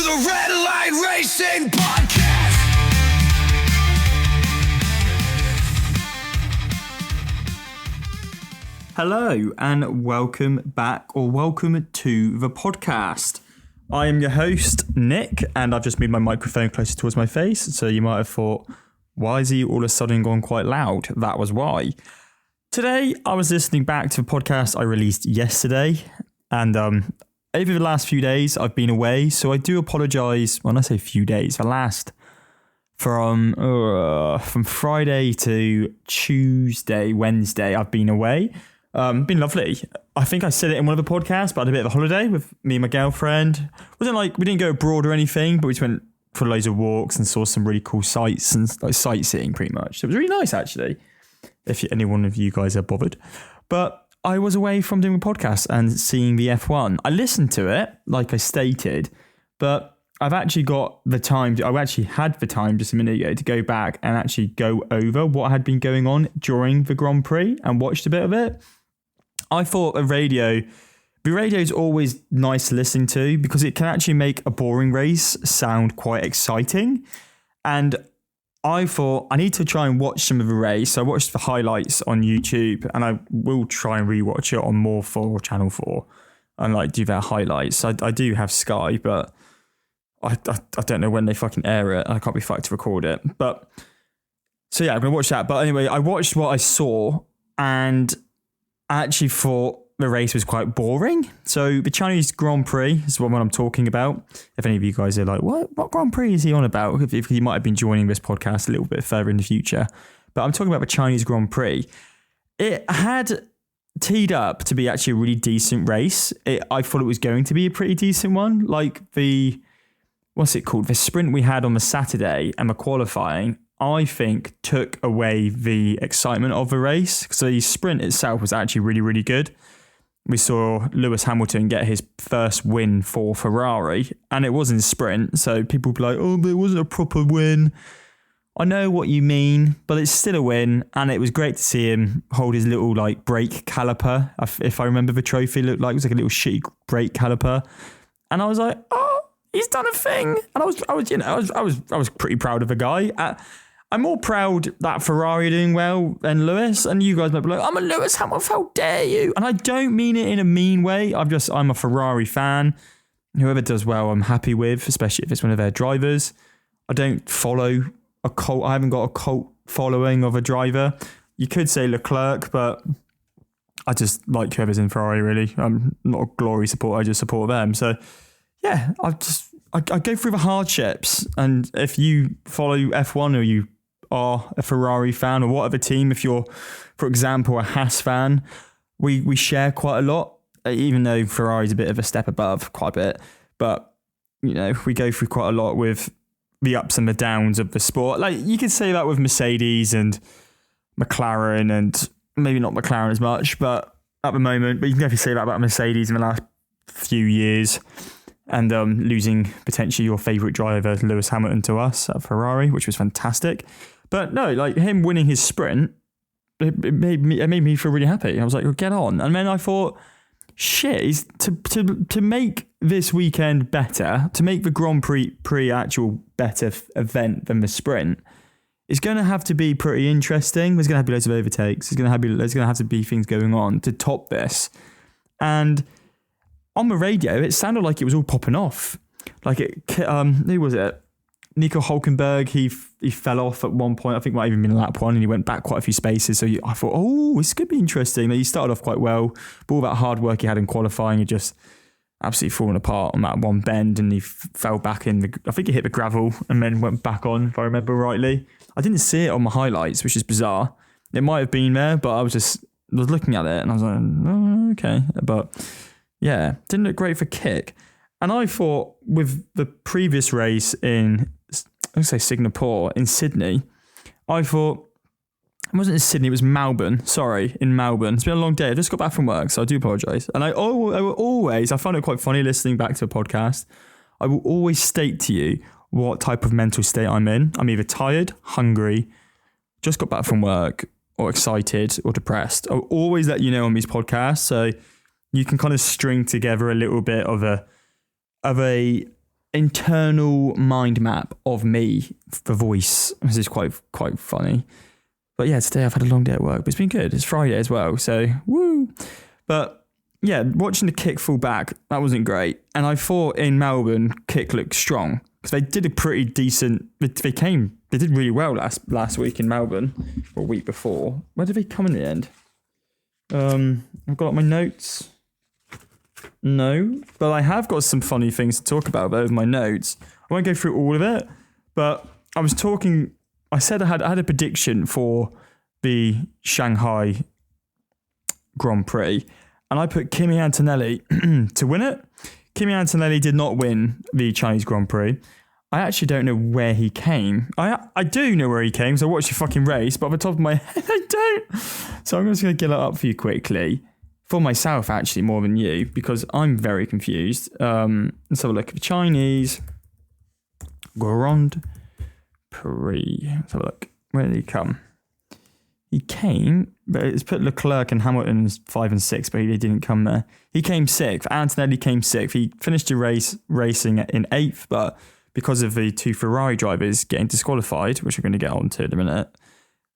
the Red Light Racing Podcast. Hello and welcome back, or welcome to the podcast. I am your host, Nick, and I've just moved my microphone closer towards my face, so you might have thought, why is he all of a sudden gone quite loud? That was why. Today, I was listening back to the podcast I released yesterday, and over the last few days, I've been away, so I do apologise. When I say few days, from Friday to Tuesday, Wednesday, I've been away. Been lovely. I think I said it in one of the podcasts, but I had a bit of a holiday with me and my girlfriend. Wasn't like we didn't go abroad or anything, but we just went for loads of walks and saw some really cool sights and like sightseeing pretty much. So it was really nice actually, if any one of you guys are bothered. But I was away from doing a podcast and seeing the F1. I listened to it, like I stated, but I've actually got the time. I actually had the time just a minute ago to go back and actually go over what had been going on during the Grand Prix and watched a bit of it. I thought the radio is always nice to listen to because it can actually make a boring race sound quite exciting. And I thought I need to try and watch some of the race. So I watched the highlights on YouTube, and I will try and rewatch it on More 4 or Channel 4 and like do their highlights. I do have Sky, but I don't know when they fucking air it. I can't be fucked to record it. But so yeah, I'm going to watch that. But anyway, I watched what I saw and I actually thought the race was quite boring. So the Chinese Grand Prix is what I'm talking about. If any of you guys are like, what Grand Prix is he on about? If you might have been joining this podcast a little bit further in the future. But I'm talking about the Chinese Grand Prix. It had teed up to be actually a really decent race. I thought it was going to be a pretty decent one. Like the sprint we had on the Saturday and the qualifying, I think took away the excitement of the race. So the sprint itself was actually really, really good. We saw Lewis Hamilton get his first win for Ferrari, and it wasn't a sprint. So people be like, oh, but it wasn't a proper win. I know what you mean, but it's still a win. And it was great to see him hold his little like brake caliper. If I remember the trophy, it was like a little shitty brake caliper. And I was like, oh, he's done a thing. And I was pretty proud of the guy. I'm more proud that Ferrari are doing well than Lewis, and you guys might be like, I'm a Lewis Hamilton, how dare you? And I don't mean it in a mean way. I'm a Ferrari fan. Whoever does well, I'm happy with, especially if it's one of their drivers. I don't follow a cult. I haven't got a cult following of a driver. You could say Leclerc, but I just like whoever's in Ferrari, really. I'm not a glory supporter, I just support them. So yeah, I go through the hardships, and if you follow F1 or you are a Ferrari fan or whatever team, if you're, for example, a Haas fan, we share quite a lot, even though Ferrari's a bit of a step above quite a bit. But, you know, we go through quite a lot with the ups and the downs of the sport. Like, you could say that with Mercedes and McLaren, and maybe not McLaren as much, but at the moment, but you can definitely say that about Mercedes in the last few years. And losing potentially your favourite driver, Lewis Hamilton, to us at Ferrari, which was fantastic. But no, like him winning his sprint, it made me feel really happy. I was like, well, get on. And then I thought, shit, to make this weekend better, to make the Grand Prix actual better event than the sprint, it's going to have to be pretty interesting. There's going to have to be loads of overtakes. There's going to have to be things going on to top this. And on the radio, it sounded like it was all popping off. Like who was it? Nico Hülkenberg, he fell off at one point. I think it might have even been lap one, and he went back quite a few spaces. So I thought, oh, this could be interesting. He started off quite well, but all that hard work he had in qualifying had just absolutely fallen apart on that one bend, and he fell back in. I think he hit the gravel and then went back on, if I remember rightly. I didn't see it on my highlights, which is bizarre. It might have been there, but I was looking at it, and I was like, oh, okay. But yeah, didn't look great for kick. And I thought with the previous race in, Singapore, in Sydney, I thought, it wasn't in Sydney, it was Melbourne. Sorry, in Melbourne. It's been a long day. I just got back from work, so I do apologise. And I find it quite funny listening back to a podcast. I will always state to you what type of mental state I'm in. I'm either tired, hungry, just got back from work, or excited, or depressed. I'll always let you know on these podcasts, so you can kind of string together a little bit of a internal mind map of me for voice. This is quite funny. But yeah, today I've had a long day at work, but it's been good. It's Friday as well, so woo. But yeah, watching the kick fall back, that wasn't great. And I thought in Melbourne, kick looked strong because they did a pretty decent. They did really well last week in Melbourne, or a week before. Where did they come in the end? I've got my notes. No, but I have got some funny things to talk about over my notes. I won't go through all of it, but I was talking. I said I had a prediction for the Shanghai Grand Prix, and I put Kimi Antonelli to win it. Kimi Antonelli did not win the Chinese Grand Prix. I actually don't know where he came. I do know where he came, so I watched the fucking race, but off the top of my head, I don't. So I'm just going to get it up for you quickly. For myself, actually, more than you, because I'm very confused. Let's have a look at the Chinese Grand Prix. Let's have a look. Where did he come? He came, but it's put Leclerc and Hamilton as 5 and 6, but he didn't come there. He came 6th. Antonelli came 6th. He finished the racing in 8th, but because of the 2 Ferrari drivers getting disqualified, which we're going to get on to in a minute,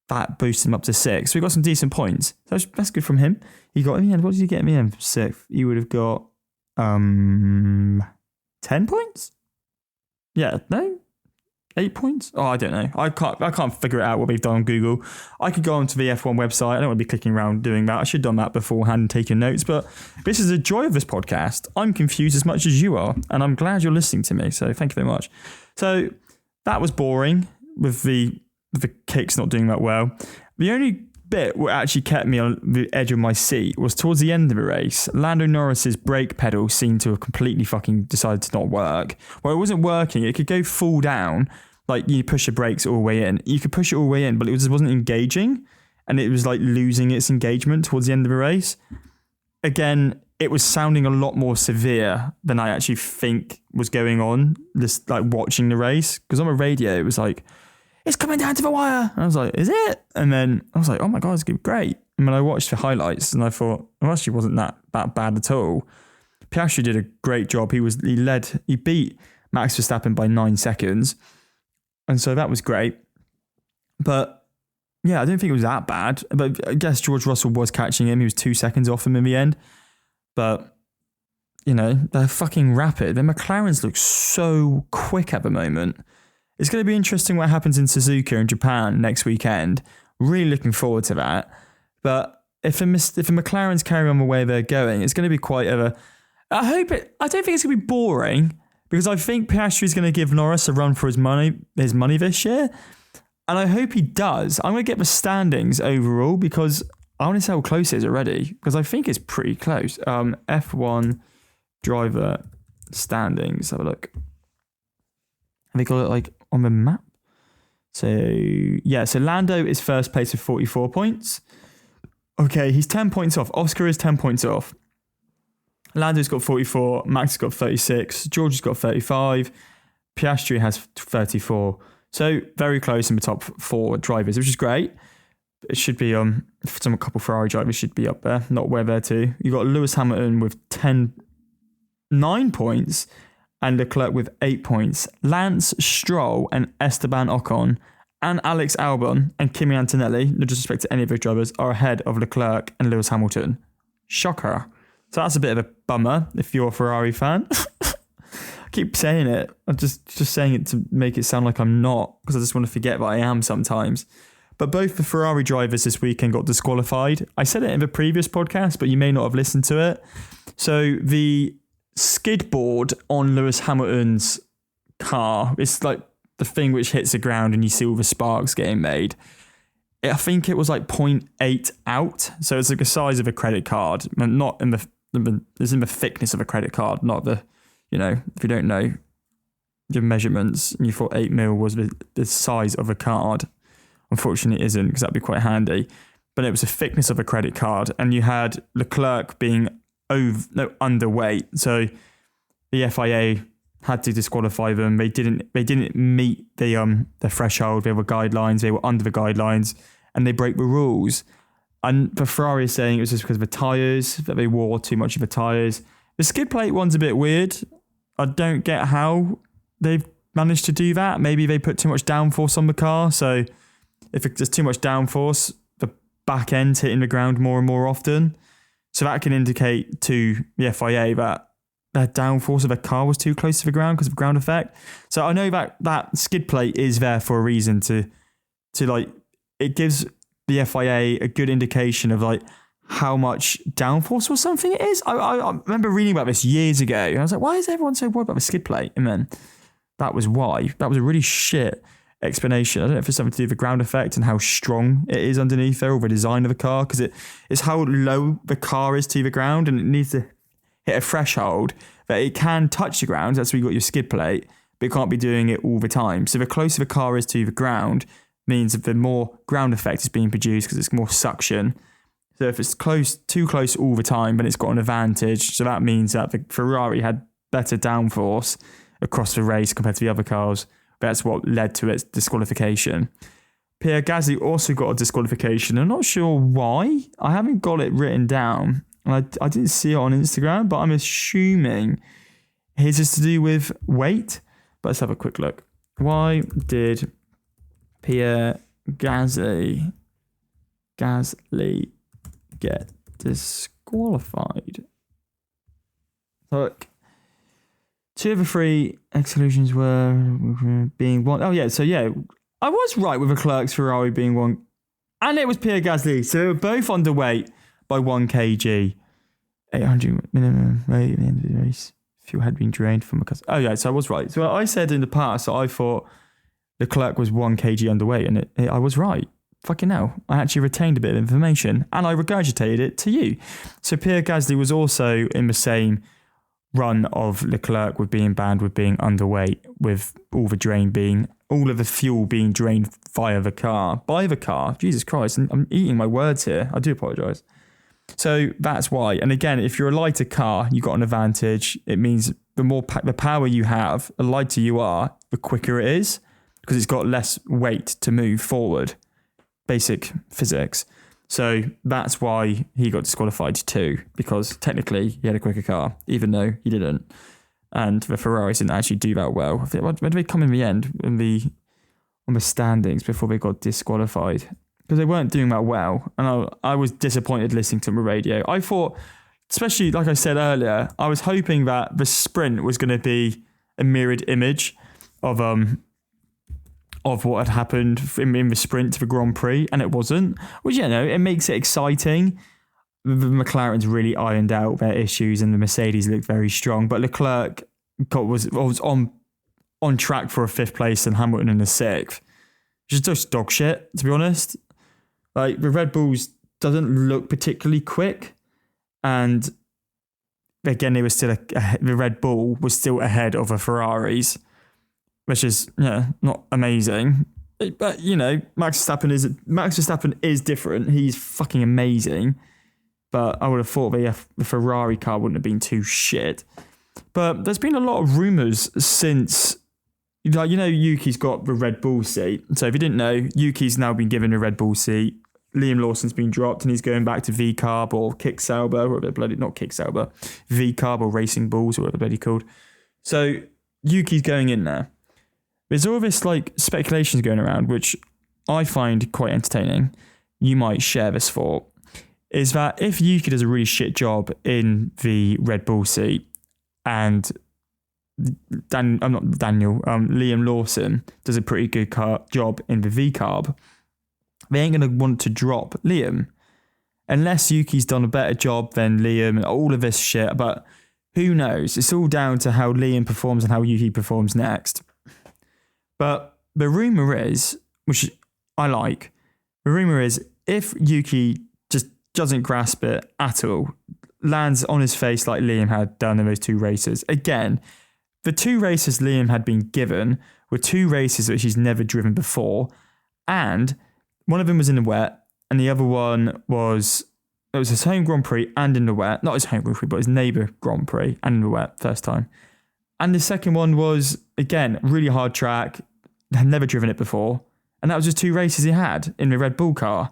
that boosted him up to 6th. So we got some decent points. So that's good from him. He got in the end. What did he get in the end? 6th. He would have got 10 points? Yeah, no? 8 points? Oh, I don't know. I can't figure it out what they've done on Google. I could go onto the F1 website. I don't want to be clicking around doing that. I should have done that beforehand and taken notes. But this is the joy of this podcast. I'm confused as much as you are, and I'm glad you're listening to me. So thank you very much. So that was boring with the kicks not doing that well. The only bit what actually kept me on the edge of my seat was towards the end of the race. Lando Norris's brake pedal seemed to have completely fucking decided to not work. Well, it wasn't working. It could go full down, like you push the brakes all the way in. You could push it all the way in, but it just wasn't engaging, and it was like losing its engagement towards the end of the race. Again, it was sounding a lot more severe than I actually think was going on, just like watching the race. Because on the radio, it was like, it's coming down to the wire. And I was like, is it? And then I was like, oh my God, it's great. And then I watched the highlights and I thought, well, actually wasn't that bad at all. Piastri did a great job. He beat Max Verstappen by 9 seconds. And so that was great. But yeah, I don't think it was that bad. But I guess George Russell was catching him. He was 2 seconds off him in the end. But, you know, they're fucking rapid. The McLarens look so quick at the moment. It's going to be interesting what happens in Suzuka in Japan next weekend. Really looking forward to that. But if the McLarens carry on the way they're going, it's going to be quite a... I don't think it's going to be boring, because I think Piastri is going to give Norris a run for his money this year. And I hope he does. I'm going to get the standings overall, because I want to see how close it is already, because I think it's pretty close. F1 driver standings. Have a look. Have they got it like on the map? So yeah, so Lando is first place with 44 points. Okay, he's 10 points off. Oscar is 10 points off. Lando's got 44. Max has got 36. George has got 35. Piastri has 34. So very close in the top 4 drivers, which is great. It should be a couple Ferrari drivers should be up there, not where they're to. You've got Lewis Hamilton with 9 points. And Leclerc with 8 points. Lance Stroll and Esteban Ocon and Alex Albon and Kimi Antonelli, no disrespect to any of those drivers, are ahead of Leclerc and Lewis Hamilton. Shocker. So that's a bit of a bummer if you're a Ferrari fan. I keep saying it. I'm just saying it to make it sound like I'm not, because I just want to forget that I am sometimes. But both the Ferrari drivers this weekend got disqualified. I said it in the previous podcast, but you may not have listened to it. So the skid board on Lewis Hamilton's car, it's like the thing which hits the ground and you see all the sparks getting made. I think it was like 0.8 out, so it's like the size of a credit card, not in it's in the thickness of a credit card, not the, you know, if you don't know your measurements and you thought 8 mil was the size of a card. Unfortunately it isn't, because that'd be quite handy, but it was the thickness of a credit card, and you had Leclerc being underweight, so the FIA had to disqualify them. They didn't meet the threshold. They were guidelines. They were under the guidelines, and they break the rules. And the Ferrari is saying it was just because of the tyres, that they wore too much of the tyres. The skid plate one's a bit weird. I don't get how they've managed to do that. Maybe they put too much downforce on the car. So if there's too much downforce, the back end's hitting the ground more and more often. So that can indicate to the FIA that the downforce of the car was too close to the ground because of ground effect. So I know that skid plate is there for a reason to like, it gives the FIA a good indication of like how much downforce or something it is. I remember reading about this years ago. And I was like, why is everyone so worried about the skid plate? And then that was why. That was a really shit explanation. I don't know if it's something to do with the ground effect and how strong it is underneath there, or the design of the car, because it's how low the car is to the ground, and it needs to hit a threshold that it can touch the ground. That's where you got your skid plate, but it can't be doing it all the time. So the closer the car is to the ground means that the more ground effect is being produced because it's more suction. So if it's too close all the time, then it's got an advantage. So that means that the Ferrari had better downforce across the race compared to the other cars. That's what led to its disqualification. Pierre Gasly also got a disqualification. I'm not sure why. I haven't got it written down. I didn't see it on Instagram, but I'm assuming his is to do with weight. But let's have a quick look. Why did Pierre Gasly get disqualified? Look, 2 of the 3 exclusions were being one. Oh yeah, so yeah, I was right with the Leclerc's Ferrari being one, and it was Pierre Gasly. So they were both underweight by 1 kg. 800 minimum weight at the end of the race. Fuel had been drained from because. Oh yeah, so I was right. So I said in the past that I thought Leclerc was 1 kg underweight, and I was right. Fucking hell. I actually retained a bit of information, and I regurgitated it to you. So Pierre Gasly was also in the same run of Leclerc with being banned, with being underweight, with all of the fuel being drained by the car. Jesus Christ, I'm eating my words here. I do apologise. So that's why. And again, if you're a lighter car, you've got an advantage. It means the power you have, the lighter you are, the quicker it is, because it's got less weight to move forward. Basic physics. So that's why he got disqualified too, because technically he had a quicker car, even though he didn't. And the Ferraris didn't actually do that well. Where did they come in the end on the standings before they got disqualified? Because they weren't doing that well. And I was disappointed listening to the radio. I thought, especially like I said earlier, I was hoping that the sprint was going to be a mirrored image of what had happened in the sprint to the Grand Prix, and it wasn't. Which, it makes it exciting. The McLaren's really ironed out their issues, and the Mercedes looked very strong. But Leclerc was on track for a 5th place, and Hamilton in the 6th. Just dog shit, to be honest. Like, the Red Bulls doesn't look particularly quick, and again, the Red Bull was still ahead of the Ferraris, which is not amazing. But Max Verstappen is different. He's fucking amazing. But I would have thought the Ferrari car wouldn't have been too shit. But there's been a lot of rumours since, Yuki's got the Red Bull seat. So if you didn't know, Yuki's now been given a Red Bull seat. Liam Lawson's been dropped, and he's going back to V-Carb or Kick Sauber, or not Kick Sauber, V-Carb or Racing Bulls, or whatever they're bloody called. So Yuki's going in there. There's all this speculations going around, which I find quite entertaining. You might share this thought. Is that if Yuki does a really shit job in the Red Bull seat, and Liam Lawson does a pretty good job in the V-Carb, they ain't going to want to drop Liam. Unless Yuki's done a better job than Liam and all of this shit. But who knows? It's all down to how Liam performs and how Yuki performs next. But the rumour is, which I like, the rumour is if Yuki just doesn't grasp it at all, lands on his face like Liam had done in those 2 races. Again, the 2 races Liam had been given were 2 races which he's never driven before, and one of them was in the wet, and the other one was his home Grand Prix and in the wet. Not his home Grand Prix, but his neighbour Grand Prix and in the wet first time. And the second one was, again, really hard track, had never driven it before, and that was just 2 races he had in the Red Bull car.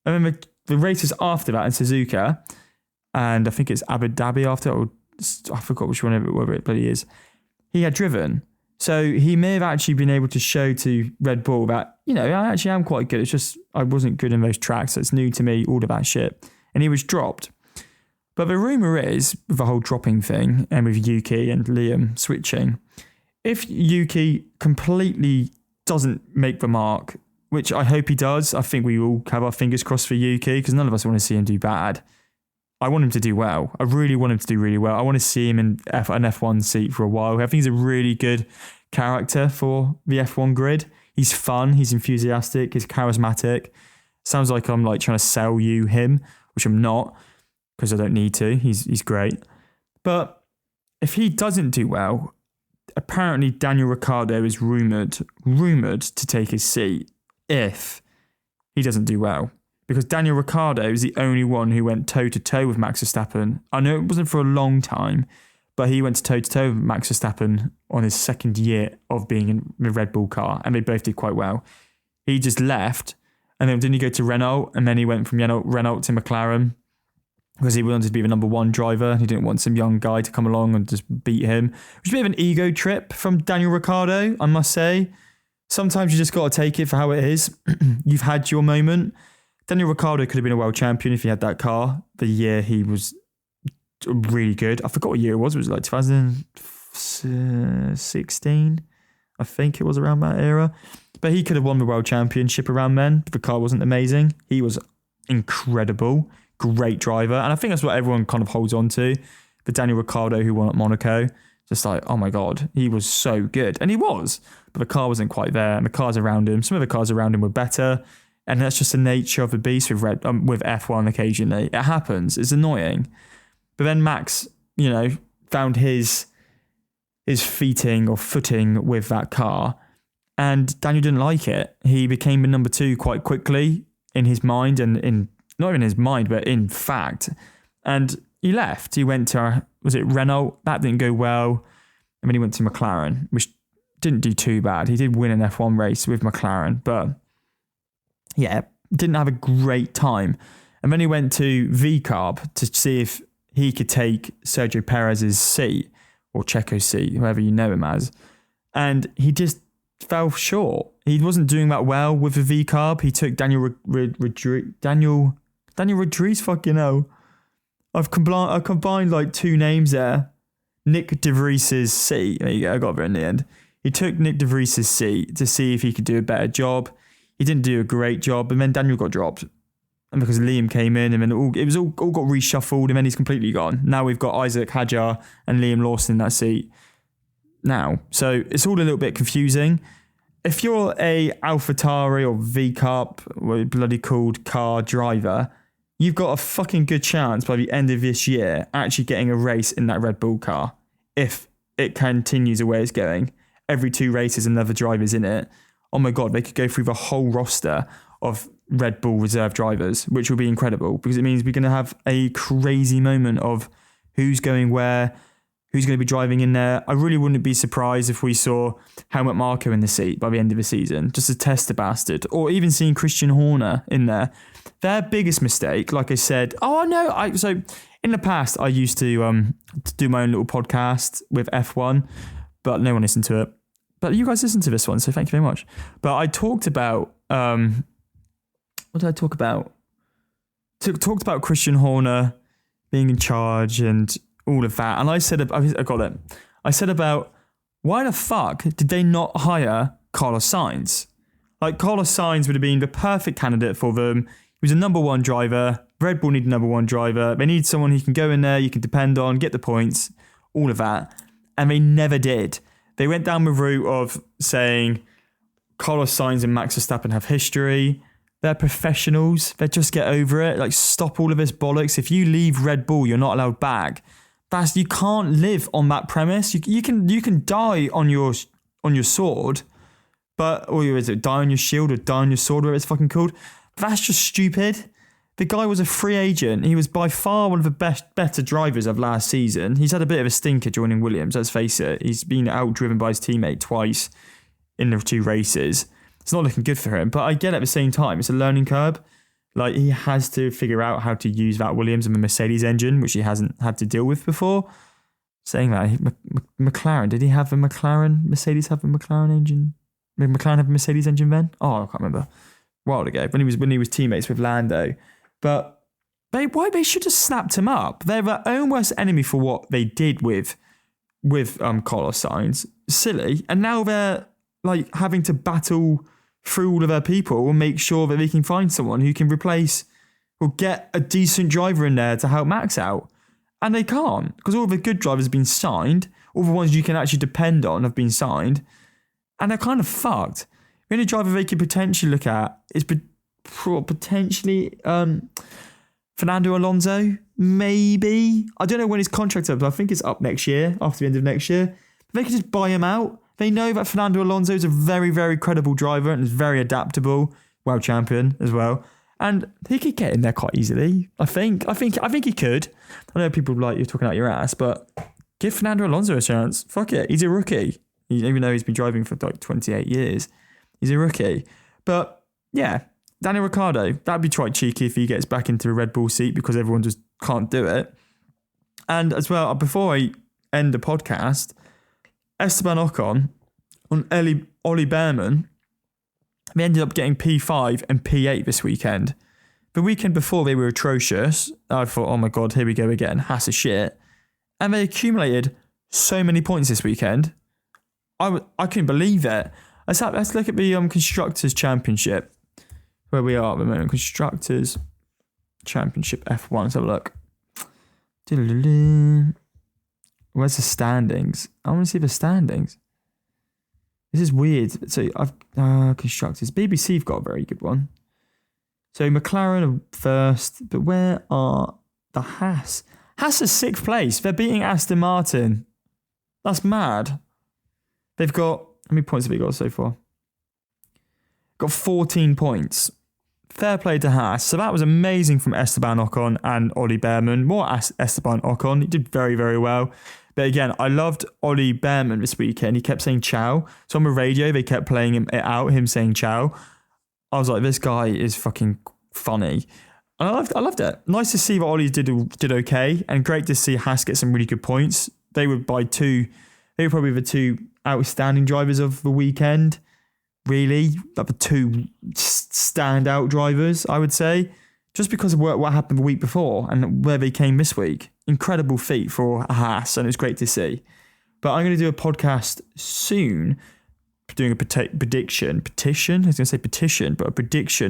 And then the races after that in Suzuka, and I think it's Abu Dhabi after, or I forgot which one, whatever it bloody is. he had driven. So he may have actually been able to show to Red Bull that, I actually am quite good. It's just I wasn't good in those tracks. So it's new to me, all of that shit. And he was dropped. But the rumour is, with the whole dropping thing and with Yuki and Liam switching, if Yuki completely doesn't make the mark, which I hope he does, I think we all have our fingers crossed for Yuki because none of us want to see him do bad. I want him to do well. I really want him to do really well. I want to see him in an F1 seat for a while. I think he's a really good character for the F1 grid. He's fun. He's enthusiastic. He's charismatic. Sounds like I'm like trying to sell you him, which I'm not because I don't need to. He's great. But if he doesn't do well, apparently Daniel Ricciardo is rumoured to take his seat if he doesn't do well. Because Daniel Ricciardo is the only one who went toe-to-toe with Max Verstappen. I know it wasn't for a long time, but he went toe-to-toe with Max Verstappen on his second year of being in the Red Bull car, and they both did quite well. He just left, and then didn't he go to Renault, and then he went from Renault to McLaren because he wanted to be the number one driver. He didn't want some young guy to come along and just beat him. Which is a bit of an ego trip from Daniel Ricciardo, I must say. Sometimes you just got to take it for how it is. You've had your moment. Daniel Ricciardo could have been a world champion if he had that car the year he was really good. I forgot what year it was. It was like 2016, I think it was around that era. But he could have won the world championship around then. The car wasn't amazing. He was incredible, great driver. And I think that's what everyone kind of holds on to. The Daniel Ricciardo who won at Monaco. Just like, oh my God, he was so good. And he was. But the car wasn't quite there. And the cars around him, some of the cars around him were better. And that's just the nature of the beast with F1 occasionally. It happens. It's annoying. But then Max, found his footing with that car. And Daniel didn't like it. He became the number two quite quickly in his mind and not even his mind, but in fact. And he left. He went to, was it Renault? That didn't go well. And then he went to McLaren, which didn't do too bad. He did win an F1 race with McLaren, but yeah, didn't have a great time. And then he went to VCarb to see if he could take Sergio Perez's seat or Checo's seat, whoever you know him as. And he just fell short. He wasn't doing that well with the VCarb. He took Daniel Rodriguez, fucking hell. I've combined like two names there. Nick De Vries's seat. There you go, I got there in the end. He took Nick De Vries's seat to see if he could do a better job. He didn't do a great job, and then Daniel got dropped. And because Liam came in, and then it was all got reshuffled, and then he's completely gone. Now we've got Isaac Hadjar and Liam Lawson in that seat now. So it's all a little bit confusing. If you're a AlphaTauri or VCarb, or bloody called car driver, you've got a fucking good chance by the end of this year actually getting a race in that Red Bull car. If it continues the way it's going. Every 2 races, another driver's in it. Oh my God, they could go through the whole roster of Red Bull reserve drivers, which will be incredible because it means we're going to have a crazy moment of who's going where, who's going to be driving in there. I really wouldn't be surprised if we saw Helmut Marko in the seat by the end of the season, just to test the bastard, or even seeing Christian Horner in there. Their biggest mistake, like I said, so in the past I used to do my own little podcast with F1, but no one listened to it. But you guys listened to this one, so thank you very much. But I talked about, what did I talk about? Talked about Christian Horner being in charge and all of that. And I said, I got it. I said about, why the fuck did they not hire Carlos Sainz? Like, Carlos Sainz would have been the perfect candidate for them. He was a number one driver. Red Bull needed a number one driver. They need someone who can go in there, you can depend on, get the points, all of that. And they never did. They went down the route of saying Carlos Sainz and Max Verstappen have history. They're professionals. They just get over it. Like, stop all of this bollocks. If you leave Red Bull, you're not allowed back. You can't live on that premise. You can die on your sword, or is it die on your shield or die on your sword, whatever it's fucking called. That's just stupid. The guy was a free agent. He was by far one of the better drivers of last season. He's had a bit of a stinker joining Williams, let's face it. He's been outdriven by his teammate twice in the 2 races. It's not looking good for him, but I get at the same time, it's a learning curve. Like, he has to figure out how to use that Williams and the Mercedes engine, which he hasn't had to deal with before. saying that, McLaren, did he have a McLaren? Mercedes have a McLaren engine? Did McLaren have a Mercedes engine then? Oh, I can't remember. A while ago, when he was teammates with Lando. But they should have snapped him up. They're their own worst enemy for what they did with Carlos Sainz. Silly. And now they're like having to battle through all of their people and make sure that they can find someone who can replace or get a decent driver in there to help Max out. And they can't, because all the good drivers have been signed. All the ones you can actually depend on have been signed. And they're kind of fucked. The only driver they could potentially look at is potentially Fernando Alonso, maybe. I don't know when his contract's up, but I think it's up next year, after the end of next year. They could just buy him out. They know that Fernando Alonso is a very, very credible driver and is very adaptable, world champion as well. And he could get in there quite easily. I think he could. I know people like you're talking out your ass, but give Fernando Alonso a chance. Fuck it. He's a rookie. Even though he's been driving for like 28 years. He's a rookie. But yeah, Daniel Ricciardo, that'd be quite cheeky if he gets back into a Red Bull seat because everyone just can't do it. And as well, before I end the podcast, Esteban Ocon on Ollie Behrman, they ended up getting P5 and P8 this weekend. The weekend before, they were atrocious. I thought, oh my God, here we go again. Haas is shit. And they accumulated so many points this weekend. I couldn't believe it. Let's look at the Constructors' Championship, where we are at the moment. Constructors' Championship F1. Let's have a look. Where's the standings? I want to see the standings. This is weird. So I've Constructors. BBC have got a very good one. So McLaren are first, but where are the Haas? Haas is 6th place. They're beating Aston Martin. That's mad. They've got, how many points have they got so far? Got 14 points. Fair play to Haas. So that was amazing from Esteban Ocon and Ollie Behrman. More Esteban Ocon. He did very, very well. But again, I loved Ollie Behrman this weekend. He kept saying ciao. So on the radio, they kept playing him saying ciao. I was like, this guy is fucking funny. And I loved it. Nice to see that Ollie did okay. And great to see Haas get some really good points. They were probably the two outstanding drivers of the weekend. Really, like the two standout drivers, I would say, just because of what happened the week before and where they came this week. Incredible feat for a Haas, and it was great to see. But I'm going to do a podcast soon, doing a prediction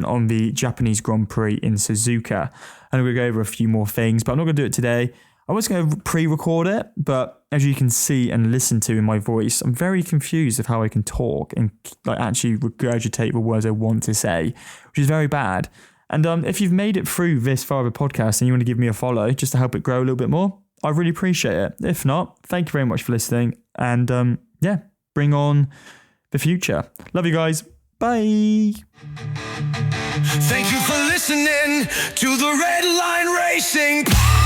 on the Japanese Grand Prix in Suzuka. And we're going to go over a few more things, but I'm not going to do it today. I was going to pre-record it, but as you can see and listen to in my voice, I'm very confused of how I can talk and like actually regurgitate the words I want to say, which is very bad. And if you've made it through this far of a podcast and you want to give me a follow just to help it grow a little bit more, I really appreciate it. If not, thank you very much for listening. And bring on the future. Love you guys. Bye. Thank you for listening to the Red Line Racing Podcast.